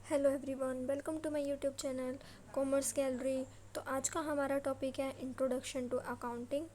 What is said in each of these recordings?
Hello everyone, welcome to my YouTube channel Commerce Gallery. तो आज का हमारा टॉपिक है इंट्रोडक्शन टू अकाउंटिंग।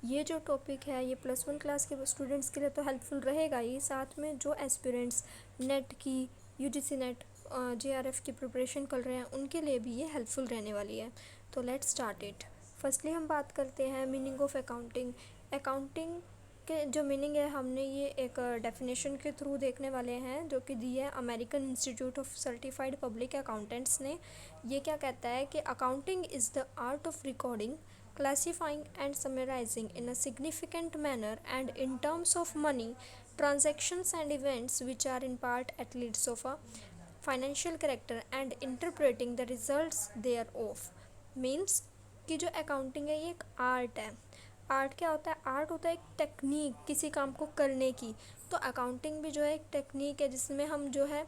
ये जो टॉपिक है ये +1 क्लास के स्टूडेंट्स के लिए तो हेल्पफुल रहेगा ही, साथ में जो एस्पिरेंट्स नेट की, यूजीसी नेट, जेआरएफ की प्रिपरेशन कर रहे हैं उनके लिए भी ये हेल्पफुल रहने वाली है। तो लेट्स स्टार्ट इट। फर्स्टली हम बात करते हैं मीनिंग ऑफ अकाउंटिंग। अकाउंटिंग के जो मीनिंग है हमने ये एक डेफिनेशन के थ्रू देखने वाले हैं जो कि दी है American institute of certified public accountants ने। ये क्या कहता है कि accounting is the art of recording, classifying and summarizing in a significant manner and in terms of money transactions and events which are in part at least of a financial character and interpreting the results thereof। means कि जो accounting है ये एक art है। Art क्या होता है? Art होता है एक टेक्निक किसी काम को करने की। तो अकाउंटिंग भी जो है एक टेक्निक है जिसमें हम जो है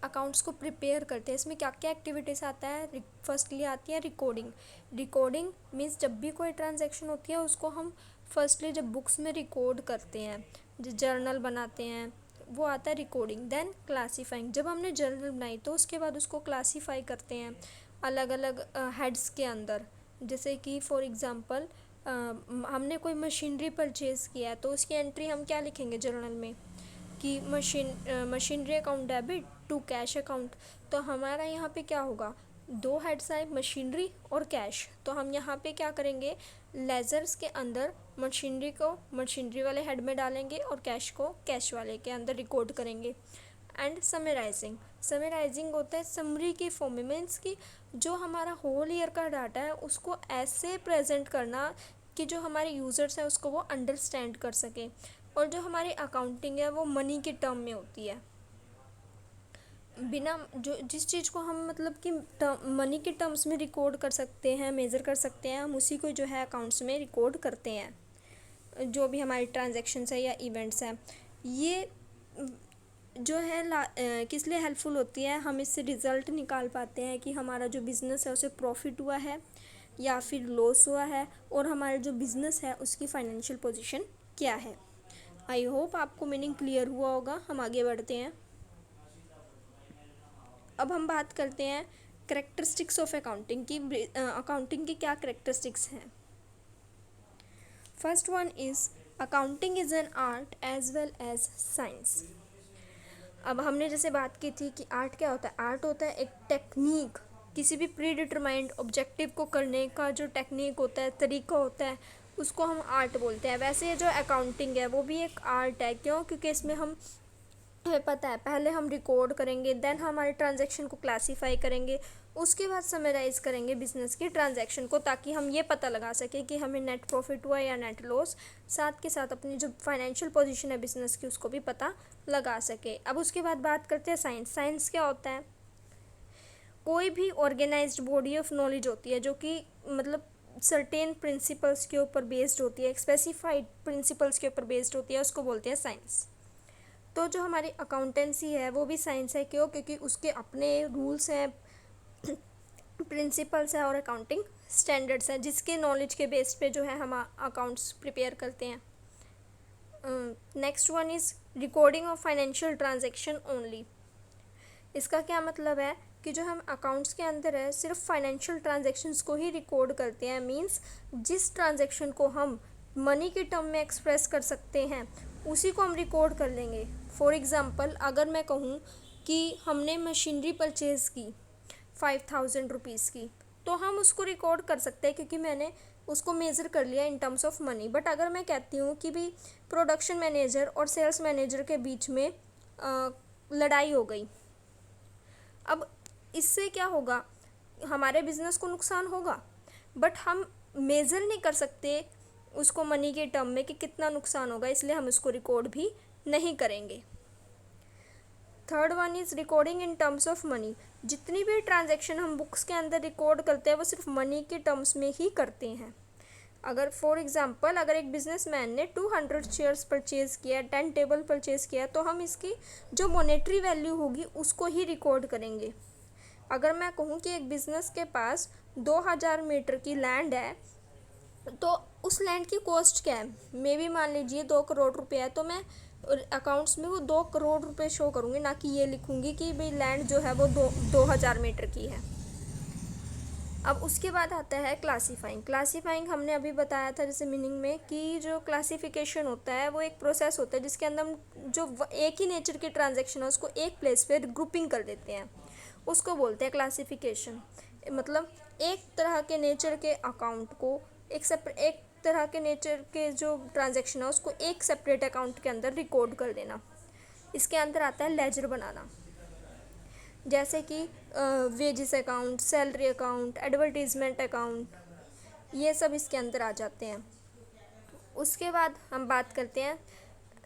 अकाउंट्स को प्रिपेयर करते हैं। इसमें क्या क्या एक्टिविटीज़ आता है? फर्स्टली आती है रिकॉर्डिंग। रिकॉर्डिंग मीन्स जब भी कोई ट्रांजैक्शन होती है उसको हम फर्स्टली जब बुक्स में रिकॉर्ड करते हैं, जो जर्नल बनाते हैं, वो आता है रिकॉर्डिंग। देन क्लासीफाइंग, जब हमने जर्नल बनाई तो उसके बाद उसको क्लासीफाई करते हैं अलग अलग हेड्स के अंदर। जैसे कि फॉर एग्ज़ाम्पल हमने कोई मशीनरी परचेज़ किया है तो उसकी एंट्री हम क्या लिखेंगे जर्नल में कि machinery account debit to cash account. तो हमारा यहाँ पे क्या होगा? दो हेड्स आए, मशीनरी और कैश। तो हम यहाँ पे क्या करेंगे? लेजर्स के अंदर मशीनरी को मशीनरी वाले हेड में डालेंगे और कैश को कैश वाले के अंदर रिकॉर्ड करेंगे। एंड समराइजिंग, समराइजिंग होता है समरी की फॉर्म में, मीन्स की जो हमारा होल ईयर का डाटा है उसको ऐसे प्रेजेंट करना कि जो हमारे यूज़र्स हैं उसको वो अंडरस्टैंड कर सकें। और जो हमारी अकाउंटिंग है वो मनी के टर्म में होती है। बिना जो जिस चीज़ को हम मतलब कि मनी के टर्म्स में रिकॉर्ड कर सकते हैं, मेज़र कर सकते हैं, हम उसी को जो है अकाउंट्स में रिकॉर्ड करते हैं। जो भी हमारी ट्रांजैक्शंस है या इवेंट्स हैं, ये जो है किस लिए हेल्पफुल होती है? हम इससे रिज़ल्ट निकाल पाते हैं कि हमारा जो बिज़नेस है उसे प्रॉफिट हुआ है या फिर लॉस हुआ है, और हमारा जो बिज़नेस है उसकी फाइनेंशियल पोजीशन क्या है। आई होप आपको मीनिंग क्लियर हुआ होगा। हम आगे बढ़ते हैं। अब हम बात करते हैं करेक्टरिस्टिक्स ऑफ अकाउंटिंग की। अकाउंटिंग की क्या करेक्टरिस्टिक्स हैं? First one is accounting is an art as well as science. अब हमने जैसे बात की थी कि आर्ट क्या होता है? आर्ट होता है एक टेक्निक, किसी भी प्री डिटरमाइंड ऑब्जेक्टिव को करने का जो टेक्निक होता है, तरीका होता है, उसको हम आर्ट बोलते हैं। वैसे जो अकाउंटिंग है वो भी एक आर्ट है। क्यों? क्योंकि इसमें हमें पता है पहले हम रिकॉर्ड करेंगे, देन हमारे ट्रांजैक्शन को क्लासीफाई करेंगे, उसके बाद समराइज करेंगे बिजनेस की ट्रांजैक्शन को, ताकि हम ये पता लगा सकें कि हमें नेट प्रॉफिट हुआ या नेट लॉस। साथ के साथ अपनी जो फाइनेंशियल पोजीशन है बिजनेस की उसको भी पता लगा सके। अब उसके बाद बात करते हैं साइंस। साइंस क्या होता है? कोई भी ऑर्गेनाइज्ड बॉडी ऑफ नॉलेज होती है जो कि मतलब सर्टेन प्रिंसिपल्स के ऊपर बेस्ड होती है, स्पेसिफाइड प्रिंसिपल्स के ऊपर बेस्ड होती है, उसको बोलते हैं साइंस। तो जो हमारी अकाउंटेंसी है वो भी साइंस है। क्यों? क्योंकि उसके अपने रूल्स हैं, प्रिंसिपल्स हैं और अकाउंटिंग स्टैंडर्ड्स हैं जिसके नॉलेज के बेस पे जो है हम अकाउंट्स प्रिपेयर करते हैं। Next one is recording of financial transaction only. इसका क्या मतलब है कि जो हम अकाउंट्स के अंदर है सिर्फ फाइनेंशियल ट्रांजैक्शंस को ही रिकॉर्ड करते हैं। मींस जिस ट्रांजैक्शन को हम मनी के टर्म में एक्सप्रेस कर सकते हैं उसी को हम रिकॉर्ड कर लेंगे। फॉर एग्ज़ाम्पल अगर मैं कहूँ कि हमने मशीनरी परचेज़ की 5000 रुपीज़ की, तो हम उसको रिकॉर्ड कर सकते हैं क्योंकि मैंने उसको मेज़र कर लिया in terms of money. But अगर मैं कहती हूँ कि भी प्रोडक्शन मैनेजर और सेल्स मैनेजर के बीच में लड़ाई हो गई, अब इससे क्या होगा? हमारे बिज़नेस को नुकसान होगा, बट हम मेज़र नहीं कर सकते उसको मनी के टर्म में कि कितना नुकसान होगा, इसलिए हम उसको रिकॉर्ड भी नहीं करेंगे। Third one is recording in terms of money. जितनी भी ट्रांजैक्शन हम बुक्स के अंदर रिकॉर्ड करते हैं वो सिर्फ मनी के टर्म्स में ही करते हैं। अगर फॉर एग्ज़ाम्पल अगर एक बिजनेसमैन ने 200 शेयर्स परचेज़ किया, 10 टेबल परचेज़ किया, तो हम इसकी जो मॉनेटरी वैल्यू होगी उसको ही रिकॉर्ड करेंगे। अगर मैं कहूँ कि एक बिज़नेस के पास 2000 मीटर की लैंड है, तो उस लैंड की कॉस्ट क्या है? मे भी मान लीजिए 2 करोड़ रुपये है, तो मैं और अकाउंट्स में वो 2 करोड़ रुपए शो करूँगी, ना कि ये लिखूँगी कि भाई लैंड जो है वो 2000 मीटर की है। अब उसके बाद आता है क्लासीफाइंग। क्लासीफाइंग हमने अभी बताया था जैसे मीनिंग में कि जो क्लासिफिकेशन होता है वो एक प्रोसेस होता है जिसके अंदर हम जो एक ही नेचर के ट्रांजैक्शन है उसको एक प्लेस पे ग्रुपिंग कर देते हैं, उसको बोलते हैं क्लासिफिकेशन। मतलब एक तरह के नेचर के अकाउंट को एक तरह के नेचर के जो ट्रांजैक्शन है उसको एक सेपरेट अकाउंट के अंदर रिकॉर्ड कर देना। इसके अंदर आता है लेजर बनाना, जैसे कि wages account, salary account, advertisement account, ये सब इसके अंदर आ जाते हैं। उसके बाद हम बात करते हैं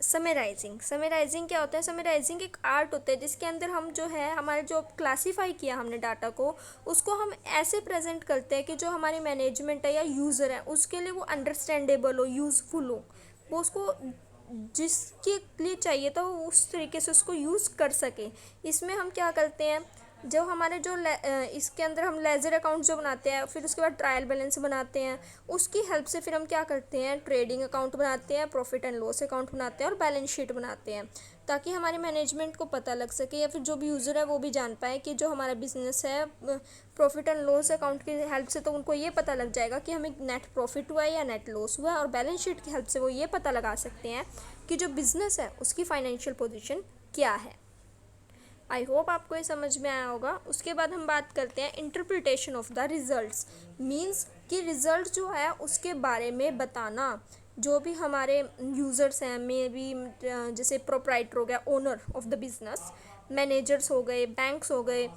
समराइजिंग। समराइजिंग क्या होता है? समराइजिंग एक आर्ट होता है जिसके अंदर हम जो है हमारे जो क्लासीफाई किया हमने डाटा को, उसको हम ऐसे प्रेजेंट करते हैं कि जो हमारी मैनेजमेंट है या यूज़र है उसके लिए वो अंडरस्टैंडेबल हो, यूज़फुल हो, वो उसको जिसके लिए चाहिए था वो उस तरीके से उसको यूज़ कर सके। इसमें हम क्या करते हैं, जो हमारे जो इसके अंदर हम लेजर अकाउंट जो बनाते हैं, फिर उसके बाद ट्रायल बैलेंस बनाते हैं, उसकी हेल्प से फिर हम क्या करते हैं, ट्रेडिंग अकाउंट बनाते हैं, प्रॉफिट एंड लॉस अकाउंट बनाते हैं और बैलेंस शीट बनाते हैं, ताकि हमारे मैनेजमेंट को पता लग सके या फिर जो भी यूज़र है वो भी जान पाए कि जो हमारा बिजनेस है प्रॉफिट एंड लॉस अकाउंट की हेल्प से तो उनको ये पता लग जाएगा कि हमें नेट प्रॉफिट हुआ है या नेट लॉस हुआ है, और बैलेंस शीट की हेल्प से वो ये पता लगा सकते हैं कि जो बिज़नेस है उसकी फाइनेंशियल पोजीशन क्या है। आई होप आपको ये समझ में आया होगा। उसके बाद हम बात करते हैं interpretation of the results. Means कि रिज़ल्ट जो है उसके बारे में बताना। जो भी हमारे यूज़र्स हैं, मे बी जैसे प्रोप्राइटर हो गया, owner of the business, managers हो गए, बैंक्स हो गए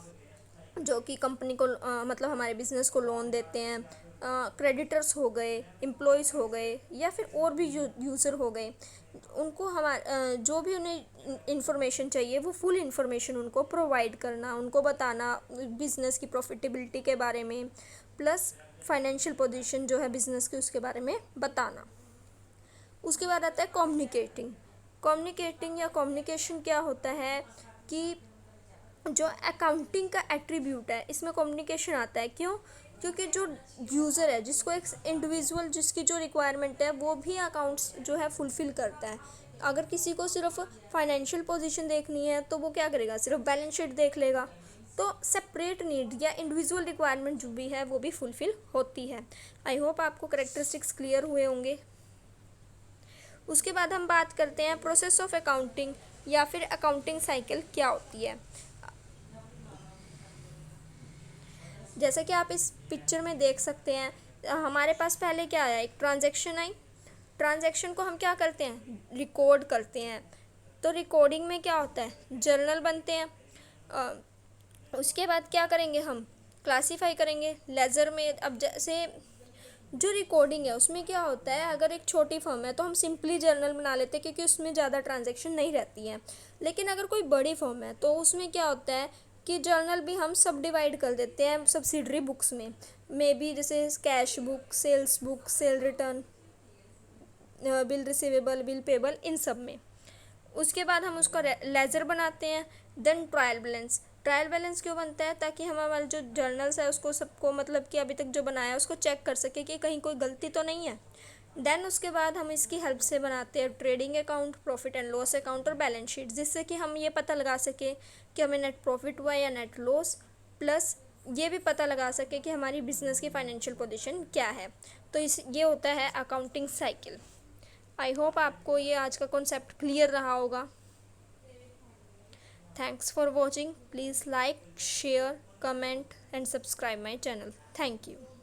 जो कि कंपनी को मतलब हमारे बिजनेस को लोन देते हैं, क्रेडिटर्स हो गए, एम्प्लॉयज़ हो गए, या फिर और भी यूज़र हो गए, उनको जो भी उन्हें इंफॉर्मेशन चाहिए वो फुल इंफॉर्मेशन उनको प्रोवाइड करना, उनको बताना बिज़नेस की प्रॉफिटेबिलिटी के बारे में, प्लस फाइनेंशियल पोजीशन जो है बिज़नेस की उसके बारे में बताना। उसके बाद आता है कम्युनिकेटिंग। कम्युनिकेटिंग या कम्युनिकेशन क्या होता है कि जो अकाउंटिंग का एट्रीब्यूट है इसमें कम्युनिकेशन आता है। क्यों? क्योंकि जो यूज़र है, जिसको एक इंडिविजुअल जिसकी जो रिक्वायरमेंट है वो भी अकाउंट्स जो है फुलफ़िल करता है। अगर किसी को सिर्फ फाइनेंशियल पोजीशन देखनी है तो वो क्या करेगा, सिर्फ बैलेंस शीट देख लेगा। तो सेपरेट नीड या इंडिविजुअल रिक्वायरमेंट जो भी है वो भी फुलफ़िल होती है। आई होप आपको करेक्टरिस्टिक्स क्लियर हुए होंगे। उसके बाद हम बात करते हैं प्रोसेस ऑफ अकाउंटिंग या फिर अकाउंटिंग साइकिल क्या होती है। जैसा कि आप इस पिक्चर में देख सकते हैं, हमारे पास पहले क्या आया, एक ट्रांजैक्शन आई। ट्रांजैक्शन को हम क्या करते हैं, रिकॉर्ड करते हैं। तो रिकॉर्डिंग में क्या होता है, जर्नल बनते हैं। उसके बाद क्या करेंगे, हम क्लासीफाई करेंगे लेजर में। अब जैसे जो रिकॉर्डिंग है उसमें क्या होता है, अगर एक छोटी फर्म है तो हम सिंपली जर्नल बना लेते हैं क्योंकि उसमें ज़्यादा ट्रांजैक्शन नहीं रहती है। लेकिन अगर कोई बड़ी फर्म है तो उसमें क्या होता है कि जर्नल भी हम सब डिवाइड कर देते हैं सब्सिडरी बुक्स में, मे बी जैसे cash book, sales book, sale return, bill receivable, bill payable, इन सब में। उसके बाद हम उसका लेजर बनाते हैं। Then trial balance. Trial balance क्यों बनता है, ताकि हम हमारे जो जर्नल्स है उसको सबको मतलब कि अभी तक जो बनाया है उसको चेक कर सके कि कहीं कोई गलती तो नहीं है। देन उसके बाद हम इसकी हेल्प से बनाते हैं trading account, profit and loss account और बैलेंस शीट, जिससे कि हम ये पता लगा सके कि हमें नेट प्रॉफिट हुआ या नेट लॉस, प्लस ये भी पता लगा सके कि हमारी बिजनेस की फाइनेंशियल पोजीशन क्या है। तो ये होता है अकाउंटिंग साइकिल। आई होप आपको ये आज का कॉन्सेप्ट क्लियर रहा होगा। Thanks for watching. Please like, share, comment and subscribe my channel. Thank you.